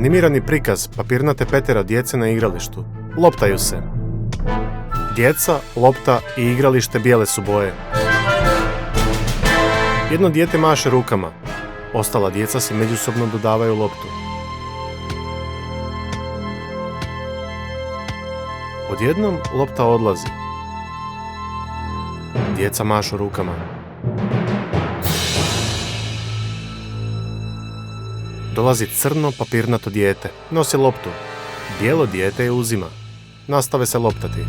Animirani prikaz papirnate petero djece na igralištu. Loptaju se. Djeca, lopta i igralište bijele su boje. Jedno dijete maše rukama. Ostala djeca si međusobno dodavaju loptu. Odjednom lopta odlazi. Djeca mašu rukama. Dolazi crno papirnato dijete. Nosi loptu. Bijelo dijete je uzima. Nastave se loptati.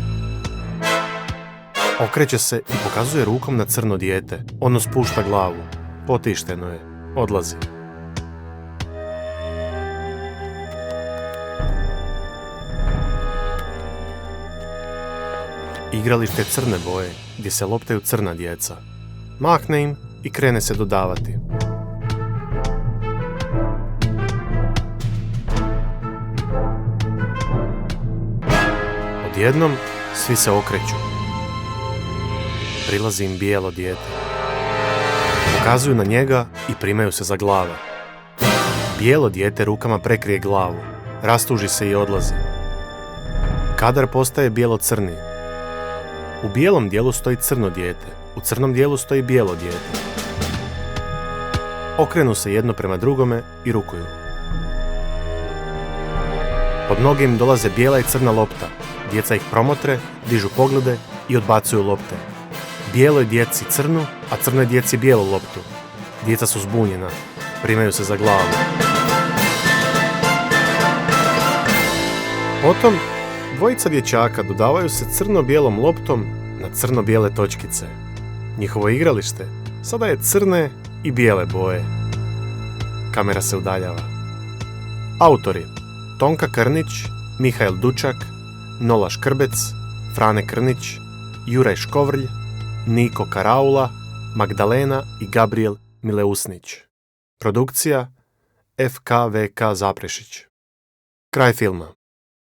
Okreće se i pokazuje rukom na crno dijete. Ono spušta glavu. Potišteno je. Odlazi. Igralište je crne boje, gdje se loptaju crna djeca. Mahne im i krene se dodavati. Odjednom svi se okreću. Prilazi im bijelo dijete. Pokazuju na njega i primaju se za glave. Bijelo dijete rukama prekrije glavu. Rastuži se i odlazi. Kadar postaje bijelo-crni. U bijelom dijelu stoji crno dijete. U crnom dijelu stoji bijelo dijete. Okrenu se jedno prema drugome i rukuju. Pod noge im dolaze bijela i crna lopta. Djeca ih promotre, dižu poglede i odbacuju lopte. Bijeloj djeci crnu, a crnoj djeci bijelu loptu. Djeca su zbunjena. Primaju se za glavu. Potom, dvojica dječaka dodavaju se crno-bijelom loptom na crno-bijele točkice. Njihovo igralište sada je crne i bijele boje. Kamera se udaljava. Autori: Tonka Krnić, Mihael Dučak, Nola Škrbec, Frane Krnić, Juraj Škovrlj, Niko Karaula, Magdalena i Gabriel Mileusnić. Produkcija FKVK Zaprešić. Kraj filma.